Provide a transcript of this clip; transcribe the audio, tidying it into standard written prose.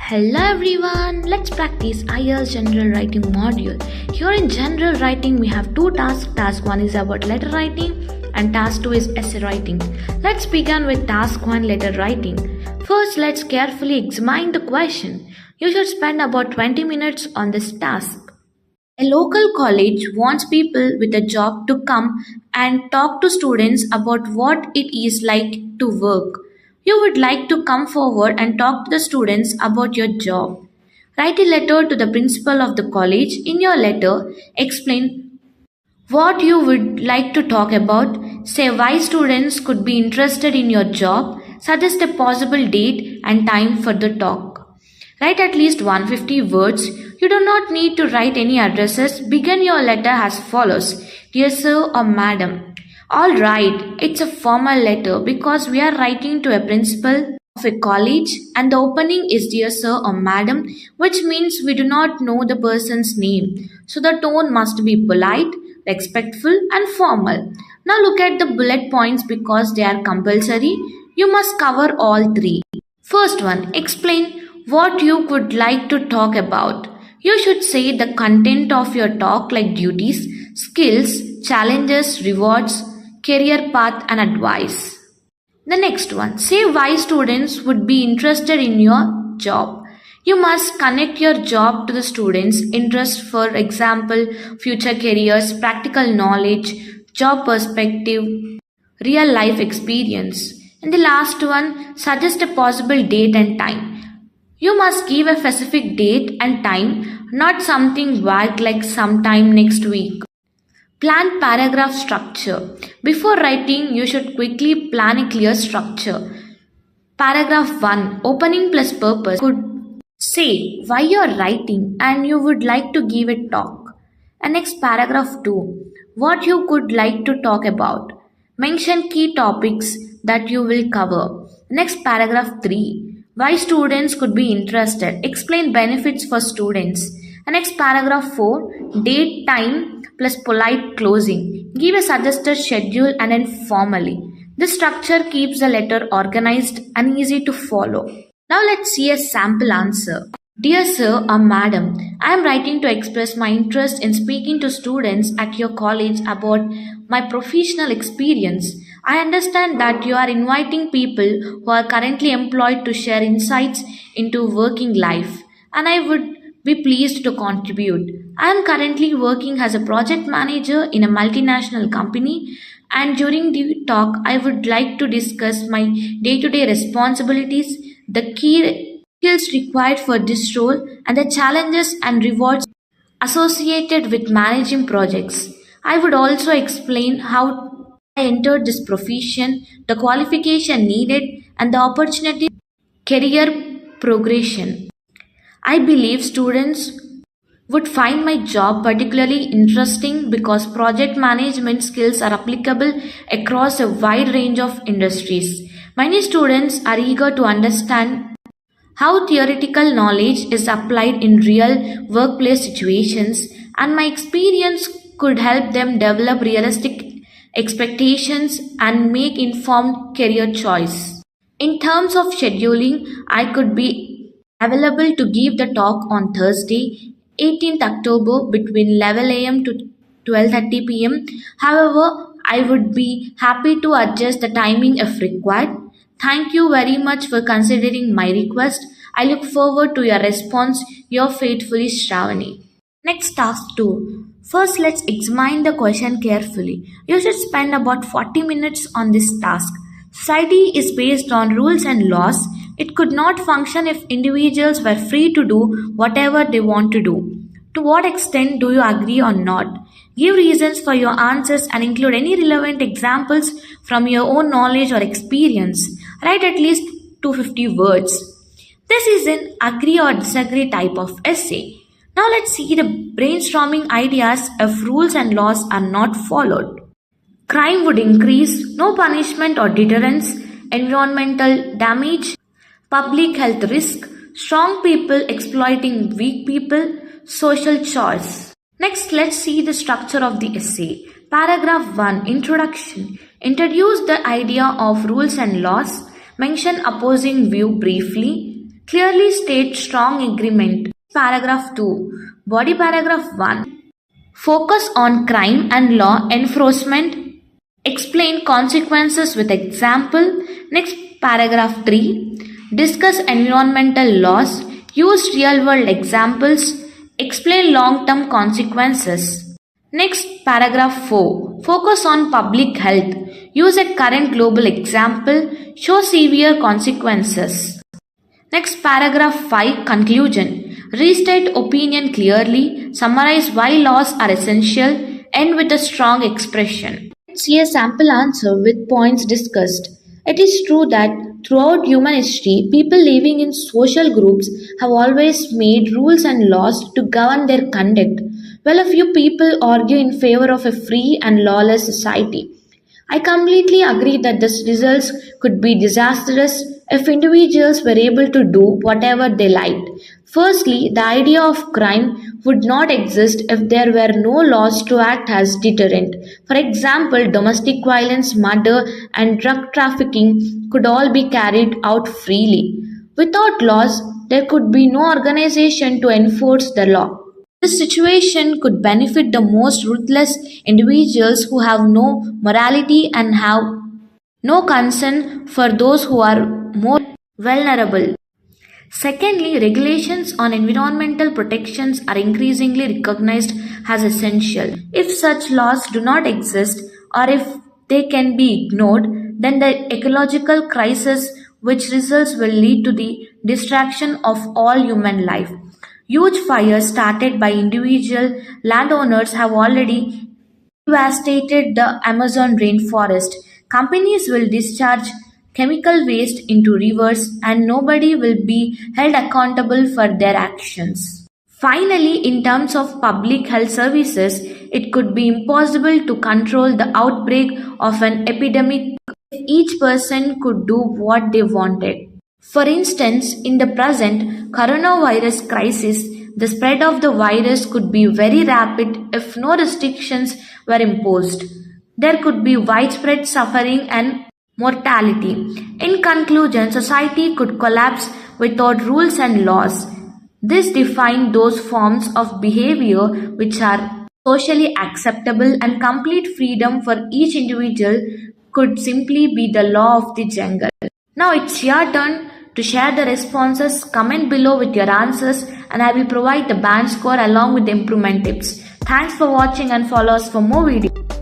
Hello everyone, let's practice IELTS General Writing Module. Here in General Writing we have two tasks. Task 1 is about letter writing and task 2 is essay writing. Let's begin with task 1, letter writing. First, let's carefully examine the question. You should spend about 20 minutes on this task. A local college wants people with a job to come and talk to students about what it is like to work. You would like to come forward and talk to the students about your job. Write a letter to the principal of the college. In your letter, explain what you would like to talk about. Say why students could be interested in your job. Suggest a possible date and time for the talk. Write at least 150 words. You do not need to write any addresses. Begin your letter as follows. Dear Sir or Madam. Alright, it's a formal letter because we are writing to a principal of a college and the opening is Dear Sir or Madam, which means we do not know the person's name. So the tone must be polite, respectful and formal. Now look at the bullet points because they are compulsory. You must cover all three. First one, explain what you would like to talk about. You should say the content of your talk like duties, skills, challenges, rewards, career path and advice. The next one, say why students would be interested in your job. You must connect your job to the students' interest, for example, future careers, practical knowledge, job perspective, real life experience. And the last one, suggest a possible date and time. You must give a specific date and time, not something vague like sometime next week. Plan paragraph structure. Before writing, you should quickly plan a clear structure. Paragraph 1, opening plus purpose, could say why you are writing and you would like to give a talk. And next paragraph 2, what you could like to talk about. Mention key topics that you will cover. Next paragraph 3, why students could be interested. Explain benefits for students. And next paragraph 4, date, time plus polite closing. Give a suggested schedule and then formally. This structure keeps the letter organized and easy to follow. Now let's see a sample answer. Dear Sir or Madam, I am writing to express my interest in speaking to students at your college about my professional experience. I understand that you are inviting people who are currently employed to share insights into working life, and I would be pleased to contribute. I am currently working as a project manager in a multinational company, and during the talk, I would like to discuss my day-to-day responsibilities, the key skills required for this role, and the challenges and rewards associated with managing projects. I would also explain how I entered this profession, the qualification needed, and the opportunity career progression. I believe students would find my job particularly interesting because project management skills are applicable across a wide range of industries. Many students are eager to understand how theoretical knowledge is applied in real workplace situations, and my experience could help them develop realistic expectations and make informed career choice. In terms of scheduling, I could be available to give the talk on Thursday, 18th October between 11 a.m. to 12:30 p.m. However, I would be happy to adjust the timing if required. Thank you very much for considering my request. I look forward to your response. Your faithfully, Shravani. Next, task 2. First, let's examine the question carefully. You should spend about 40 minutes on this task. Society is based on rules and laws. It could not function if individuals were free to do whatever they want to do. To what extent do you agree or not? Give reasons for your answers and include any relevant examples from your own knowledge or experience. Write at least 250 words. This is an agree or disagree type of essay. Now let's see the brainstorming ideas if rules and laws are not followed. Crime would increase, no punishment or deterrence, environmental damage, public health risk, strong people exploiting weak people, social choice. Next, let's see the structure of the essay. Paragraph 1, Introduction. Introduce the idea of rules and laws. Mention opposing view briefly. Clearly state strong agreement. Paragraph 2. Body paragraph 1. Focus on crime and law enforcement. Explain consequences with example. Next, paragraph 3. Discuss environmental laws. Use real world examples. Explain long term consequences. Next, paragraph 4. Focus on public health. Use a current global example. Show severe consequences. Next, paragraph 5. Conclusion. Restate opinion clearly. Summarize why laws are essential. End with a strong expression. Let's see a sample answer with points discussed. It is true that throughout human history, people living in social groups have always made rules and laws to govern their conduct. While a few people argue in favor of a free and lawless society, I completely agree that the results could be disastrous if individuals were able to do whatever they liked. Firstly, the idea of crime would not exist if there were no laws to act as deterrent. For example, domestic violence, murder, and drug trafficking could all be carried out freely. Without laws, there could be no organization to enforce the law. This situation could benefit the most ruthless individuals who have no morality and have no concern for those who are more vulnerable. Secondly, regulations on environmental protections are increasingly recognized as essential. If such laws do not exist or if they can be ignored, then the ecological crisis which results will lead to the destruction of all human life. Huge fires started by individual landowners have already devastated the Amazon rainforest. Companies will discharge chemical waste into rivers and nobody will be held accountable for their actions. Finally, in terms of public health services, it could be impossible to control the outbreak of an epidemic if each person could do what they wanted. For instance, in the present coronavirus crisis, the spread of the virus could be very rapid if no restrictions were imposed. There could be widespread suffering and mortality. In conclusion, society could collapse without rules and laws. This defined those forms of behavior which are socially acceptable, and complete freedom for each individual could simply be the law of the jungle. Now it's your turn to share the responses. Comment below with your answers and I will provide the band score along with the improvement tips. Thanks for watching and follow us for more videos.